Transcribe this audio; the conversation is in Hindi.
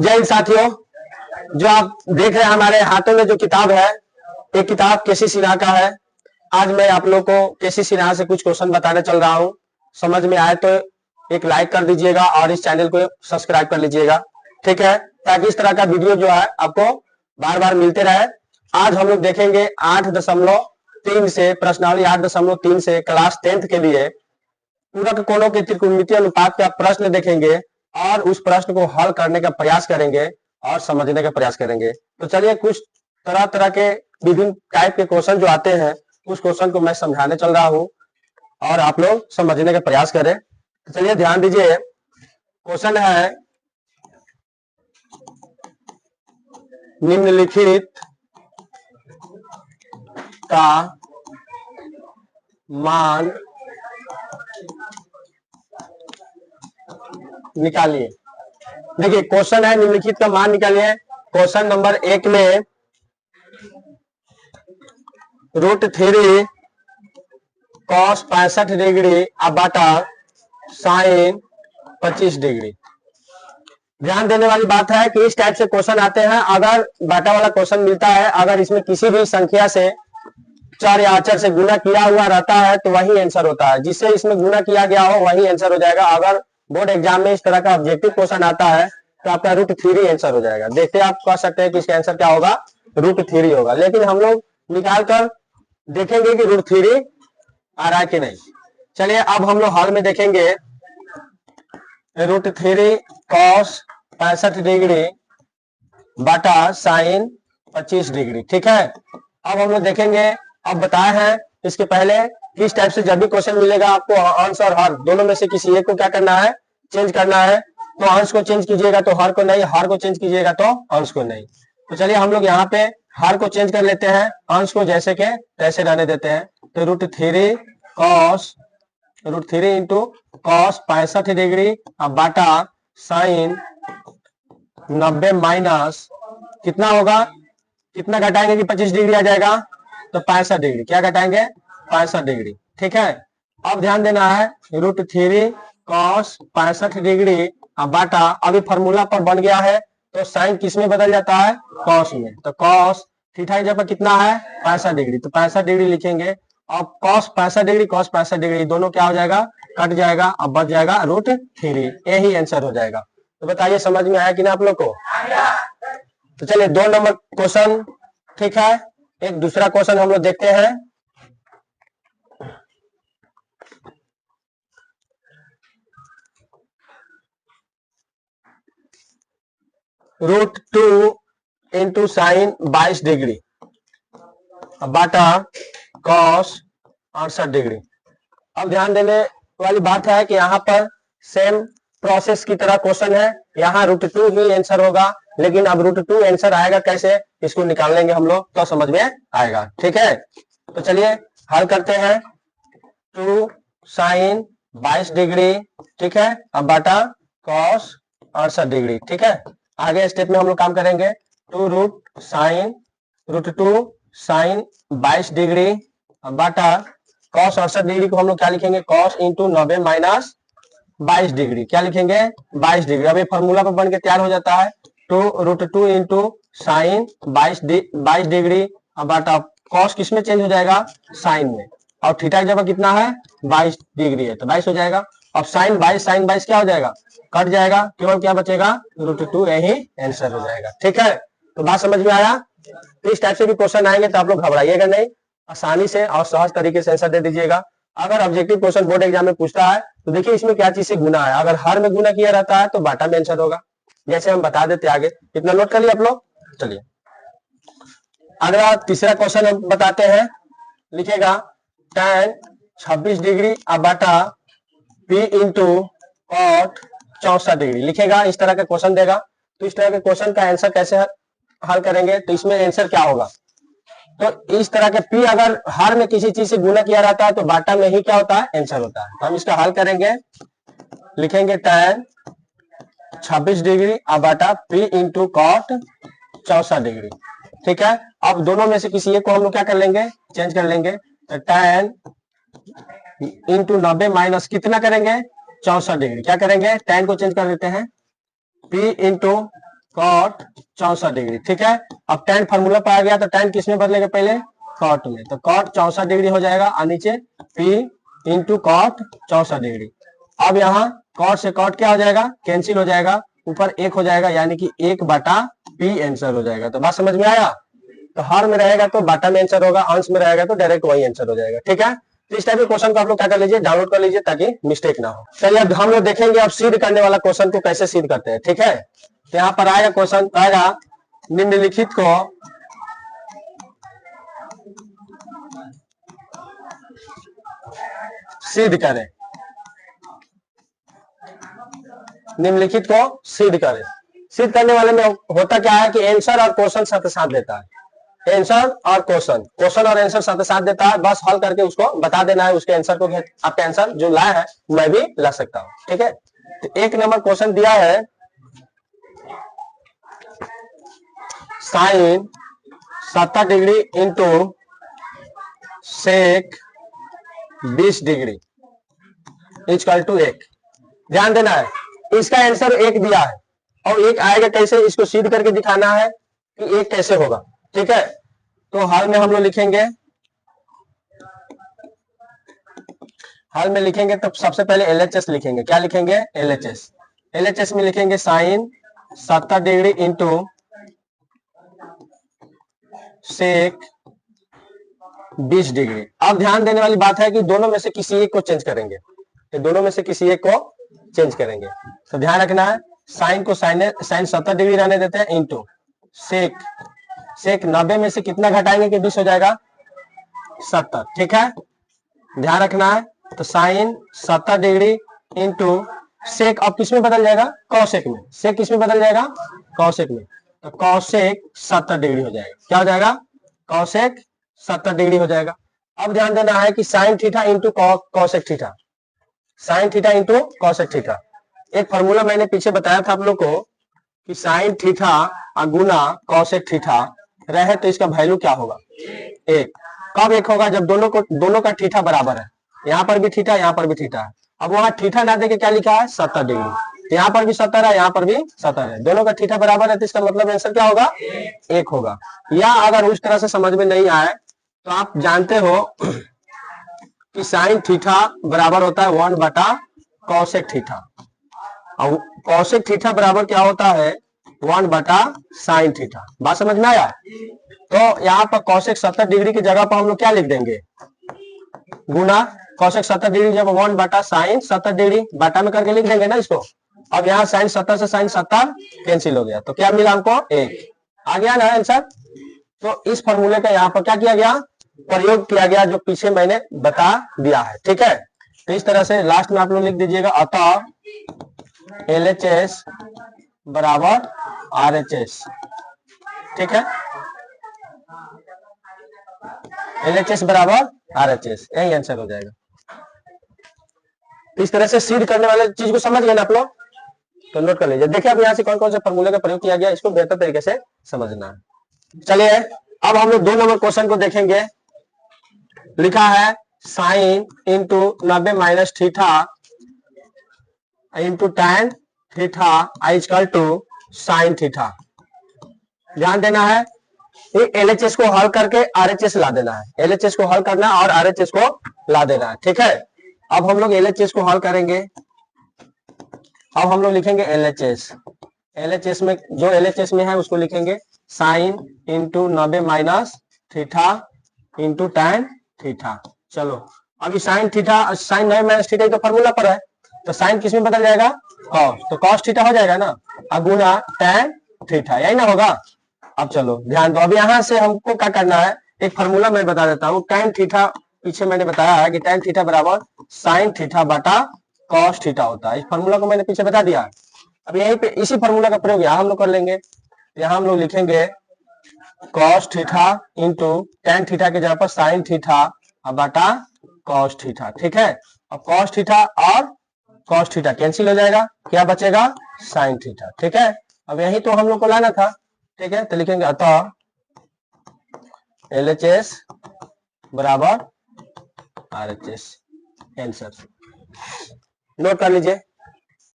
जय हिंद साथियों, जो आप देख रहे हैं हमारे हाथों में जो किताब है, एक किताब केसी सिन्हा का है। आज मैं आप लोग को केसी सिन्हा से कुछ क्वेश्चन बताने चल रहा हूँ। समझ में आए तो एक लाइक कर दीजिएगा और इस चैनल को सब्सक्राइब कर लीजिएगा, ठीक है, ताकि इस तरह का वीडियो जो है आपको बार बार मिलते रहे। आज हम लोग देखेंगे 8.3 से प्रश्नावली 8.3 से क्लास 10th के लिए पूरक कोणों के त्रिकोणमितीय अनुपात का प्रश्न देखेंगे और उस प्रश्न को हल करने का प्रयास करेंगे और समझने का प्रयास करेंगे। तो चलिए, कुछ तरह तरह के विभिन्न टाइप के क्वेश्चन जो आते हैं उस क्वेश्चन को मैं समझाने चल रहा हूं और आप लोग समझने का प्रयास करें। तो चलिए ध्यान दीजिए, क्वेश्चन है निम्नलिखित का मान निकालिए। देखिए क्वेश्चन है निम्नलिखित का मान निकालिए। क्वेश्चन नंबर 1 में √3 cos 65 डिग्री बटा sin 25 डिग्री। ध्यान देने वाली बात है कि इस टाइप से क्वेश्चन आते हैं। अगर बाटा वाला क्वेश्चन मिलता है, अगर इसमें किसी भी संख्या से चर या अचर से गुना किया हुआ रहता है तो वही आंसर होता है। जिससे इसमें गुना किया गया हो वही आंसर हो जाएगा। अगर बोर्ड एग्जाम में इस तरह का ऑब्जेक्टिव क्वेश्चन आता है तो आपका √3 आंसर हो जाएगा। देखते आप कह सकते हैं कि इसका आंसर क्या होगा, √3 होगा, लेकिन हम लोग निकाल कर देखेंगे कि √3 आ रहा है कि नहीं। चलिए अब हम लोग हल में देखेंगे √3 cos 65 डिग्री बटा sin 25 डिग्री, ठीक है। अब हम लोग देखेंगे, अब बताया है इसके पहले किस टाइप से जब भी क्वेश्चन मिलेगा आपको अंश और हर दोनों में से किसी एक को क्या करना है, चेंज करना है। तो अंश को चेंज कीजिएगा तो हर को नहीं, हर को चेंज कीजिएगा तो अंश को नहीं। तो चलिए हम लोग यहाँ पे हर को चेंज कर लेते हैं, अंश को जैसे के तैसे रहने देते हैं। तो √3 इंटू cos 65 डिग्री बाटा sin 90 माइनस कितना होगा, कितना घटाएंगे कि 25 डिग्री आ जाएगा, तो 65 डिग्री। क्या घटाएंगे, 65 डिग्री, ठीक है। अब ध्यान देना है √3 cos 65 डिग्री बाटा, अभी फॉर्मूला पर बन गया है तो साइन किस में बदल जाता है, cos में। तो cos थीटा की जगह कितना है, 65 डिग्री, तो 65 डिग्री लिखेंगे। अब cos 65 डिग्री दोनों क्या हो जाएगा, कट जाएगा, अब बच जाएगा √3। यही आंसर हो जाएगा। तो बताइए समझ में आया कि ना आप लोग को। तो चलिए 2 नंबर क्वेश्चन, ठीक है। एक दूसरा क्वेश्चन हम लोग देखते हैं। √2 इंटू साइन 22 डिग्री बाटा cos 68 डिग्री। अब ध्यान देने वाली बात है कि यहाँ पर सेम प्रोसेस की तरह क्वेश्चन है, यहाँ √2 ही आंसर होगा, लेकिन अब √2 आंसर आएगा कैसे, इसको निकाल लेंगे हम लोग तो समझ में आएगा, ठीक है। तो चलिए हल करते हैं। 2 साइन 22 डिग्री, ठीक है, अब बाटा cos 68 डिग्री, ठीक है। आगे स्टेप में हम लोग काम करेंगे। √2 साइन 22 डिग्री बाटा cos 68 डिग्री को हम लोग क्या लिखेंगे, cos इंटू 90 माइनस 22 डिग्री, क्या लिखेंगे, 22 डिग्री। अब ये फॉर्मूला पर बन के तैयार हो जाता है। तो √2 इंटू साइन 22 डिग्री बाटा cos किस में चेंज हो जाएगा, साइन में, और थीटा की जगह कितना है, 22 डिग्री है तो 22 हो जाएगा। अब साइन 22 क्या हो जाएगा, कट जाएगा, केवल क्या बचेगा, √2, यही आंसर हो जाएगा, ठीक है। तो बात समझ में आया। तो इस टाइप से भी क्वेश्चन आएंगे तो आप लोग घबराइएगा नहीं, आसानी से और सहज तरीके से आंसर दे दीजिएगा। अगर ऑब्जेक्टिव क्वेश्चन बोर्ड एग्जाम में पूछता है तो देखिए इसमें क्या चीज से गुना है। अगर हर में गुना किया रहता है तो बाटा में आंसर होगा, जैसे हम बता देते आगे। इतना नोट कर लिया आप लोग। चलिए अगला तीसरा क्वेश्चन हम बताते हैं। लिखेगा tan 26 डिग्री बाटा p इंटू cot 64 डिग्री, लिखेगा। इस तरह का क्वेश्चन देगा तो इस तरह के क्वेश्चन का आंसर कैसे हल करेंगे, तो इसमें आंसर क्या होगा, तो इस तरह के p अगर हर में किसी चीज से गुना किया रहता है तो बाटा में ही क्या होता है, आंसर होता है। तो हम इसका हल करेंगे, लिखेंगे tan 26 डिग्री बाटा p इंटू cot 64 डिग्री, ठीक है। अब दोनों में से किसी एक को हम लोग क्या कर लेंगे, चेंज कर लेंगे। तो tan इंटू 90 माइनस कितना करेंगे, 64 डिग्री, क्या करेंगे, tan को चेंज कर देते हैं, p इंटू कॉट 64 डिग्री। ठीक है, अब tan फार्मूला पर आ गया तो tan किस में बदलेगा, पहले कॉट में, तो कॉट 64 डिग्री हो जाएगा और नीचे P इंटू कॉट 64 डिग्री। अब यहाँ कॉट से कॉट क्या हो जाएगा, कैंसिल हो जाएगा, ऊपर 1 हो जाएगा, यानी कि 1/P आंसर हो जाएगा। तो बात समझ में आया, तो हर में रहेगा तो बाटा में आंसर होगा, अंश में रहेगा तो डायरेक्ट वही आंसर हो जाएगा। ठीक है, तो इस टाइप के क्वेश्चन को आप लोग क्या कर लीजिए, डाउनलोड कर लीजिए ताकि मिस्टेक ना हो। चलिए अब हम लोग देखेंगे अब सिद्ध करने वाला क्वेश्चन को कैसे सिद्ध करते हैं। ठीक है, तो यहाँ पर आएगा क्वेश्चन, आएगा निम्नलिखित को सिद्ध करें, निम्नलिखित को सिद्ध करें। सिद्ध करने वाले में होता क्या है कि आंसर और क्वेश्चन साथ साथ देता है, आंसर और क्वेश्चन और आंसर साथ साथ देता है, बस हल करके उसको बता देना है, उसके आंसर को आपके आंसर जो लाया है मैं भी ला सकता हूं। ठीक है, तो 1 नंबर क्वेश्चन दिया है sine 70 degree into sec 20 degree equal to 1। ध्यान देना है, इसका आंसर 1 दिया है और 1 आएगा कैसे, इसको सिद्ध करके दिखाना है कि 1 कैसे होगा। ठीक है, तो हल में हम लोग लिखेंगे, हल में लिखेंगे तो सबसे पहले LHS लिखेंगे। क्या लिखेंगे, LHS। LHS में लिखेंगे sine 70 degree into sec 20 degree. अब ध्यान देने वाली बात है कि दोनों में से किसी एक को चेंज करेंगे, तो दोनों में से किसी एक को चेंज करेंगे, तो ध्यान रखना है साइन को साइन 70 डिग्री रहने देते हैं इंटू सेक 90 में से कितना घटाएंगे कि 20 हो जाएगा 70। ठीक है, ध्यान रखना है, तो साइन 70 डिग्री इंटू सेक अब किस में बदल जाएगा, कॉसेक में, सेक किस में बदल जाएगा, कॉसेक में, तो कॉसेक 70 डिग्री हो जाएगा। क्या हो जाएगा, कॉसेक 70 डिग्री हो जाएगा। अब ध्यान देना है कि sine theta into cosec theta, sine theta into cosec theta, एक फॉर्मूला मैंने पीछे बताया था आप लोग को कि साइन थीटा गुना कॉसेक थीटा रहे तो इसका वैल्यू क्या होगा, 1। कब 1 होगा, जब दोनों का थीटा बराबर है, यहाँ पर भी थीटा यहाँ पर भी थीटा है। अब वहां थीटा ना देके क्या लिखा है 70 डिग्री, यहाँ पर भी 70 है यहाँ पर भी 70 है, दोनों का थीटा बराबर है, तो इसका मतलब आंसर क्या होगा, 1 होगा। या अगर उस तरह से समझ में नहीं आए तो आप जानते हो कि साइन थीटा बराबर होता है 1/कॉसेक थीटा, और कॉसेक थीटा बराबर क्या होता है 1/साइन थीटा। बात समझ में आया, तो यहाँ पर कॉसेक 70 डिग्री की जगह पर हम लोग क्या लिख देंगे, गुना कॉसेक 70 डिग्री, जब 1/साइन 70 डिग्री बाटा में करके लिख देंगे ना इसको। अब यहाँ साइन 70 से साइन 70 कैंसिल हो गया, तो क्या मिला हमको 1 आ गया ना आंसर। तो इस फॉर्मूले का यहाँ पर क्या किया गया, प्रयोग किया गया, जो पीछे मैंने बता दिया है। ठीक है, तो इस तरह से लास्ट में आप लोग लिख दीजिएगा, अतः LHS बराबर RHS। ठीक है, LHS बराबर RHS, यही आंसर हो जाएगा। इस तरह से सिद्ध करने वाले चीज को समझ गए ना आप लोग, तो नोट कर लीजिए। देखिए अब यहाँ से कौन कौन से फॉर्मूले का प्रयोग किया गया, इसको बेहतर तरीके से समझना है। चलिए अब हम लोग 2 नंबर क्वेश्चन को देखेंगे। लिखा है sine into 90 minus theta into tan theta equal to sine theta. ध्यान देना है, LHS को हल करके RHS ला देना है, LHS को हल करना और RHS को ला देना है। ठीक है, अब हम लोग LHS को हल करेंगे। अब हम लोग लिखेंगे LHS में, जो LHS में है उसको लिखेंगे sine into 90 minus theta into tan theta. चलो अभी sine theta, sine 90 minus theta तो फॉर्मूला पर है, तो साइन किस में बदल जाएगा, कॉस, तो कॉस थीटा हो जाएगा ना, अब गुना tan थीटा, यही ना होगा। अब चलो ध्यान दो, अब यहाँ से हमको क्या करना है, एक फॉर्मूला मैं बता देता हूँ। tan थीटा पीछे मैंने बताया है कि tan थीटा बराबर साइन थीटा बटा कॉस थीटा होता है, इस फॉर्मूला को मैंने पीछे बता दिया। अब यहीं पे इसी फॉर्मूला का प्रयोग यहाँ हम लोग कर लेंगे। यहाँ हम लोग लिखेंगे cos theta into tan theta के जगह पर साइन थीटा बटा कॉस थीटा। ठीक है, अब कॉस थीटा और कॉस थीटा कैंसिल हो जाएगा, क्या बचेगा साइन थीटा। ठीक है, अब यही तो हम लोग को लाना था। ठीक है, तो लिखेंगे अतः LHS बराबर RHS, आंसर नोट कर लीजिए।